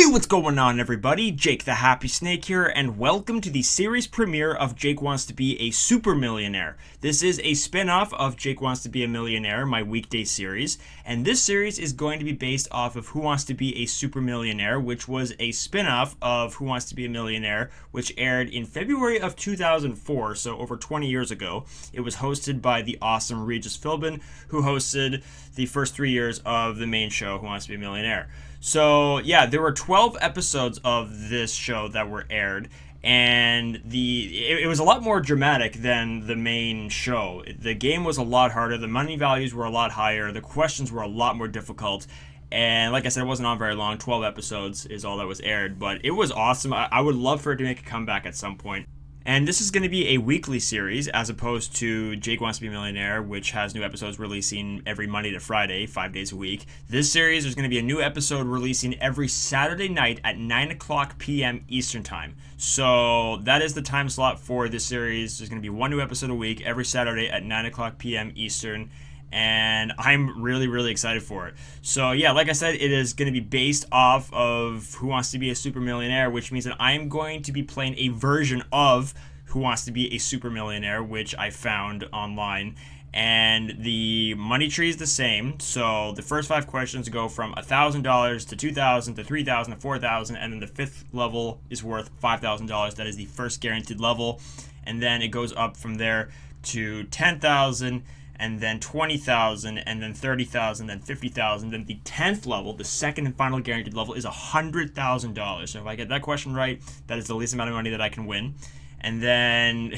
What's going on, everybody? Jake the Happy Snake here, and welcome to the series premiere of Jake Wants to Be a Super Millionaire. This is a spin-off of Jake Wants to Be a Millionaire, my weekday series, and this series is going to be based off of Who Wants to Be a Super Millionaire, which was a spin-off of Who Wants to Be a Millionaire, which aired in February of 2004, so over 20 years ago. It was hosted by the awesome Regis Philbin, who hosted the first 3 years of the main show, Who Wants to Be a Millionaire. So, yeah, there were 12 episodes of this show that were aired, and it was a lot more dramatic than the main show. The game was a lot harder, the money values were a lot higher, the questions were a lot more difficult, and like I said, it wasn't on very long. 12 episodes is all that was aired, but it was awesome. I would love for it to make a comeback at some point. And this is going to be a weekly series as opposed to Jake Wants to Be a Millionaire, which has new episodes releasing every Monday to Friday, 5 days a week. This series, there's going to be a new episode releasing every Saturday night at 9 o'clock p.m. Eastern Time. So that is the time slot for this series. There's going to be one new episode a week every Saturday at 9 o'clock p.m. Eastern. And I'm really excited for it. So yeah, like I said, it is going to be based off of Who Wants to Be a Super Millionaire, which means that I'm going to be playing a version of Who Wants to Be a Super Millionaire, which I found online. And the money tree is the same. So the first 5 questions go from $1,000 to $2,000 to $3,000 to $4,000, and then the 5th level is worth $5,000. That is the first guaranteed level, and then it goes up from there to $10,000. And then $20,000, and then $30,000, then $50,000. Then the 10th level, the second and final guaranteed level, is $100,000. So if I get that question right, that is the least amount of money that I can win. And then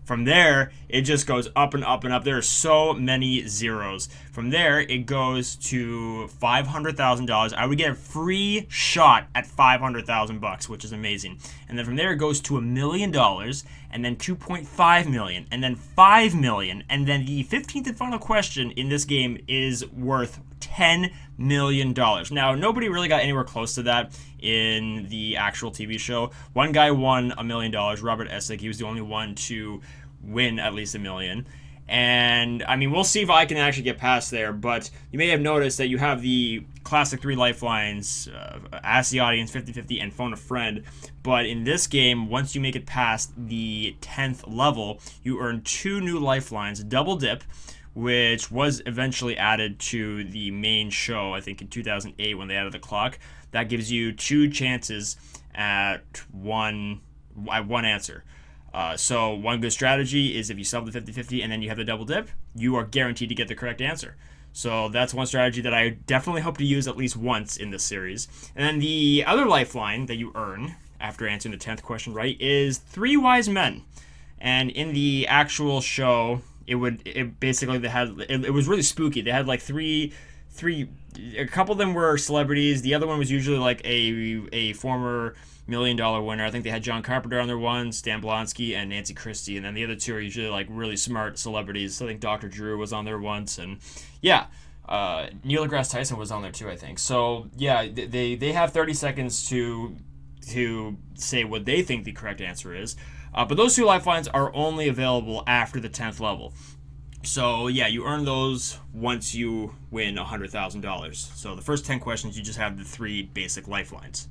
from there, it just goes up and up and up. There are so many zeros. From there, it goes to $500,000. I would get a free shot at $500,000, which is amazing. And then from there, it goes to $1 million, and then 2.5 million, and then 5 million. And then the 15th and final question in this game is worth $10 million. Now, nobody really got anywhere close to that in the actual TV show. One guy won $1 million, Robert Essig. He was the only one to win at least $1 million. And, I mean, we'll see if I can actually get past there, but you may have noticed that you have the classic 3 lifelines, Ask the Audience, 50-50, and Phone a Friend. But in this game, once you make it past the 10th level, you earn 2 new lifelines, Double Dip, which was eventually added to the main show, I think in 2008 when they added the clock. That gives you 2 chances at one answer. So one good strategy is if you solve the 50-50 and then you have the double dip, you are guaranteed to get the correct answer. So that's one strategy that I definitely hope to use at least once in this series. And then the other lifeline that you earn after answering the 10th question right is 3 wise men. And in the actual show, it was really spooky. They had like three, a couple of them were celebrities. The other one was usually like a former $1 million winner. I think they had John Carpenter on their one, Stan Blonsky, and Nancy Christie. And then the other 2 are usually like really smart celebrities. So I think Dr. Drew was on there once. And yeah, Neil deGrasse Tyson was on there too, I think. So yeah, they have 30 seconds to say what they think the correct answer is. But those 2 lifelines are only available after the 10th level. So yeah, you earn those once you win $100,000. So the first 10 questions, you just have the 3 basic lifelines.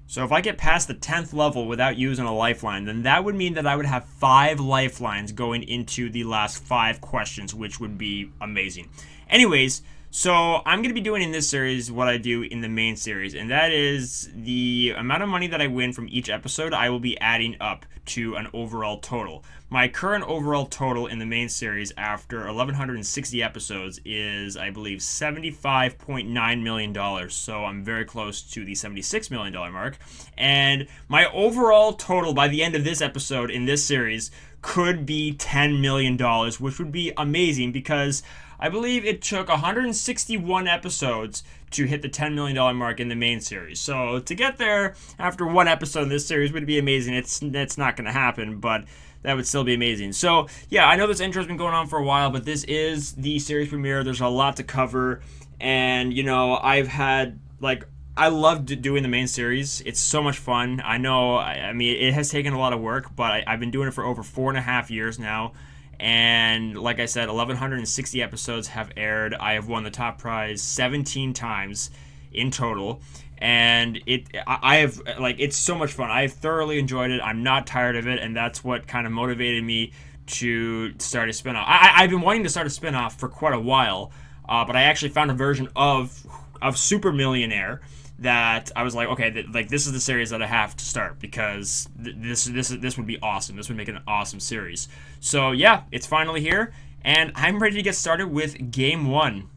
So if I get past the 10th level without using a lifeline, then that would mean that I would have 5 lifelines going into the last 5 questions, which would be amazing. Anyways, so I'm going to be doing in this series what I do in the main series, and that is the amount of money that I win from each episode, I will be adding up to an overall total. My current overall total in the main series after 1,160 episodes is, I believe, $75.9 million. So I'm very close to the $76 million mark. And my overall total by the end of this episode in this series could be $10 million, which would be amazing because I believe it took 161 episodes to hit the $10 million mark in the main series. So to get there after 1 episode of this series would be amazing. It's not going to happen, but that would still be amazing. So yeah, I know this intro has been going on for a while, but this is the series premiere. There's a lot to cover, and you know, I loved doing the main series. It's so much fun. I know, I mean, it has taken a lot of work, but I've been doing it for over 4.5 years now. And like I said, 1,160 episodes have aired. I have won the top prize 17 times in total. And I have, like, it's so much fun. I have thoroughly enjoyed it. I'm not tired of it, and that's what kind of motivated me to start a spinoff. I've been wanting to start a spinoff for quite a while, but I actually found a version of Super Millionaire that I was like, okay, like, this is the series that I have to start, because this would be awesome. This would make an awesome series. So yeah, it's finally here, and I'm ready to get started with game 1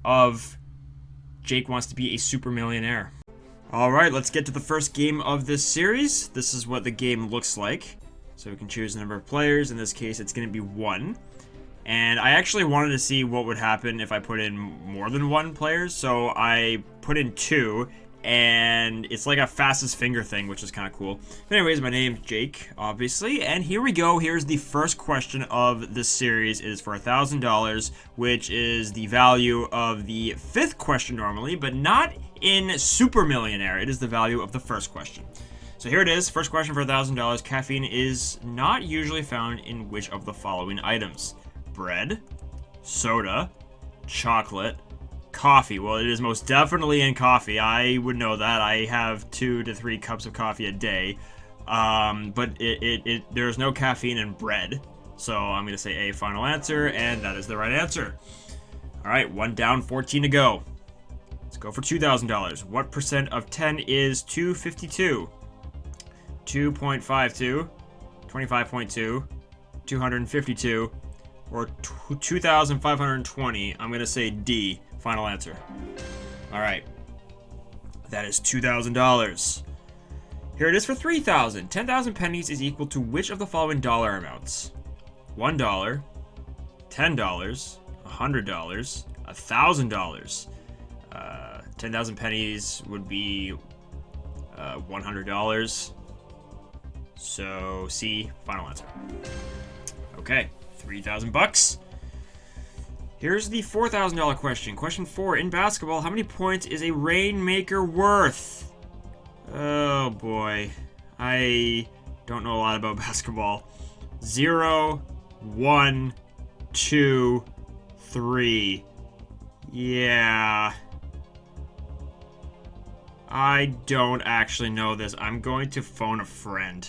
of Jake Wants to Be a Super Millionaire. Alright, let's get to the first game of this series. This is what the game looks like. So we can choose the number of players. In this case, it's going to be 1. And I actually wanted to see what would happen if I put in more than 1 players. So I put in 2. And it's like a fastest finger thing, which is kind of cool. But anyways, my name's Jake, obviously. And here we go. Here's the first question of this series. It is for $1,000, which is the value of the 5th question normally, but not in Super Millionaire. It is the value of the first question. So here it is. First question for $1,000. Caffeine is not usually found in which of the following items? Bread, soda, chocolate, coffee. Well, it is most definitely in coffee. I would know that. I have 2 to 3 cups of coffee a day. But there's no caffeine in bread. So I'm going to say A, final answer, and that is the right answer. All right, 1 down, 14 to go. Let's go for $2,000. What percent of 10 is 252? 2.52, 25.2, 252, or 2,520. I'm going to say D. Final answer. All right. That is $2,000. Here it is for $3,000. 10,000 pennies is equal to which of the following dollar amounts? $1, $10, $100, $1,000. 10,000 pennies would be $100. So C, final answer. Okay, 3,000 bucks. Here's the $4,000 question. Question 4. In basketball, how many points is a rainmaker worth? Oh boy. I don't know a lot about basketball. 0, 1, 2, 3. Yeah. I don't actually know this. I'm going to phone a friend.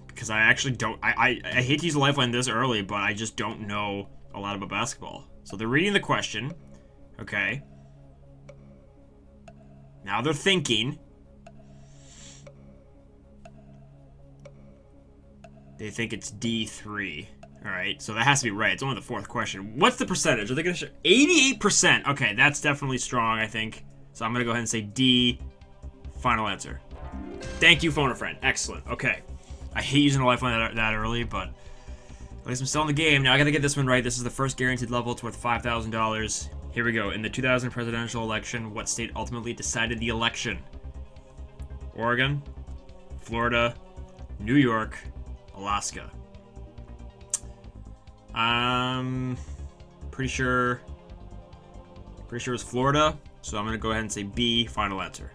Because I actually don't... I hate to use a lifeline this early, but I just don't know a lot about basketball. So they're reading the question. Okay. Now they're thinking. They think it's D3. Alright, so that has to be right. It's only the 4th question. What's the percentage? Are they going to show 88%? Okay, that's definitely strong, I think. So I'm going to go ahead and say D. Final answer. Thank you, phone a friend. Excellent. Okay. I hate using a lifeline that early, but at least I'm still in the game. Now I got to get this one right. This is the first guaranteed level. It's worth $5,000. Here we go. In the 2000 presidential election, what state ultimately decided the election? Oregon, Florida, New York, Alaska. Pretty sure it's Florida, so I'm gonna go ahead and say B, final answer.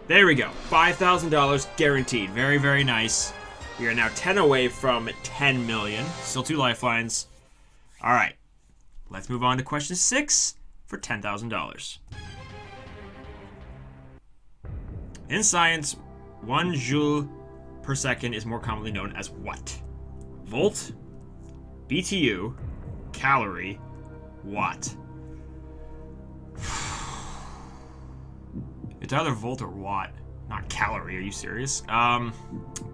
There we go, $5,000 guaranteed. Very, very nice. We are now 10 away from 10 million. Still 2 lifelines. All right, let's move on to question 6 for $10,000. In science, 1 joule per second is more commonly known as what? Volt, BTU, calorie, watt. It's either volt or watt, not calorie. Are you serious?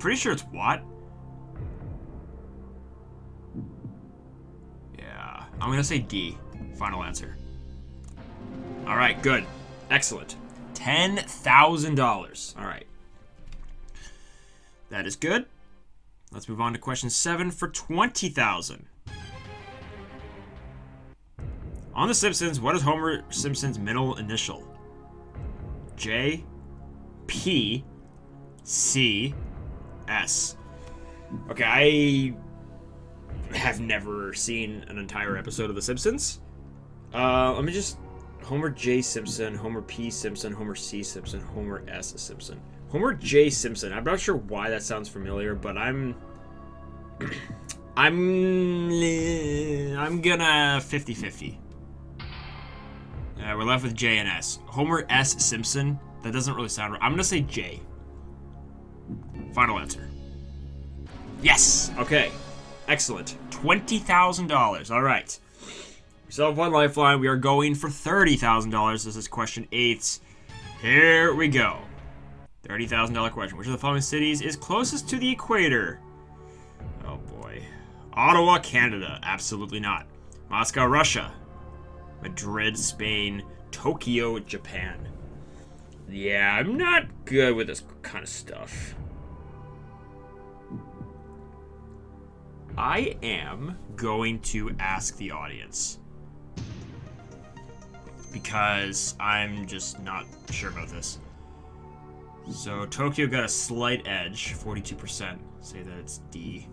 Pretty sure it's watt. Yeah, I'm gonna say D. Final answer. All right, good, excellent. $10,000. All right, that is good. Let's move on to question 7 for $20,000. On The Simpsons, what is Homer Simpson's middle initial? J, P, C, S. Okay, I have never seen an entire episode of The Simpsons. Let me just... Homer J. Simpson, Homer P. Simpson, Homer C. Simpson, Homer S. Simpson. Homer J. Simpson. I'm not sure why that sounds familiar, but I'm gonna 50-50. We're left with J and S. Homer S. Simpson. That doesn't really sound right. I'm going to say J. Final answer. Yes! Okay. Excellent. $20,000. All right. We still have one lifeline. We are going for $30,000. This is question 8. Here we go. $30,000 question. Which of the following cities is closest to the equator? Oh boy. Ottawa, Canada. Absolutely not. Moscow, Russia. Madrid, Spain. Tokyo, Japan. Yeah, I'm not good with this kind of stuff. I am going to ask the audience, because I'm just not sure about this. So Tokyo got a slight edge, 42%. Say that it's D.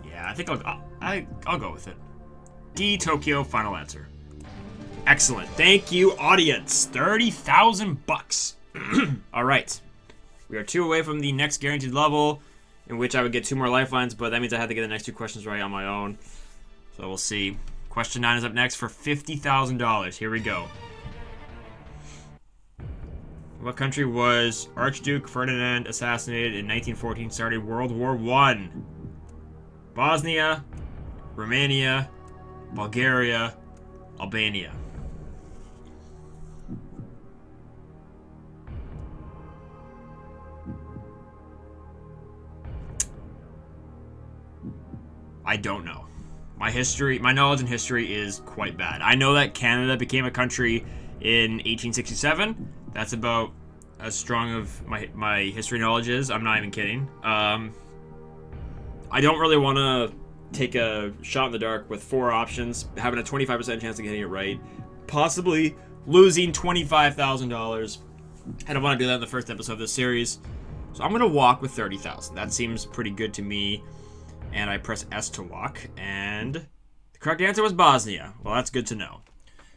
Yeah, I think I'll go with it. D, Tokyo. Final answer. Excellent. Thank you, audience. $30,000. All right. We are 2 away from the next guaranteed level, in which I would get 2 more lifelines, but that means I have to get the next 2 questions right on my own. So we'll see. Question 9 is up next for $50,000. Here we go. What country was Archduke Ferdinand assassinated in 1914, starting World War I? Bosnia, Romania, Bulgaria, Albania. I don't know. My knowledge in history is quite bad. I know that Canada became a country in 1867. That's about as strong of my history knowledge is. I'm not even kidding. I don't really want to take a shot in the dark with 4 options, having a 25% chance of getting it right, possibly losing $25,000. I don't want to do that in the first episode of this series. So I'm going to walk with $30,000. That seems pretty good to me. And I press S to walk, and the correct answer was Bosnia. Well, that's good to know.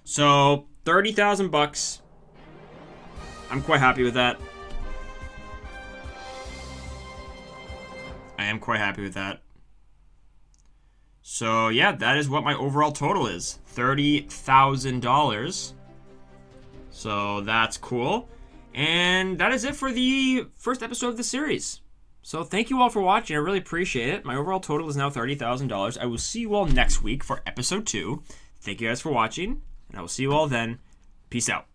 So, $30,000. I'm quite happy with that. I am quite happy with that. So, yeah, that is what my overall total is. $30,000. So, that's cool. And that is it for the first episode of the series. So thank you all for watching. I really appreciate it. My overall total is now $30,000. I will see you all next week for episode 2. Thank you guys for watching, and I will see you all then. Peace out.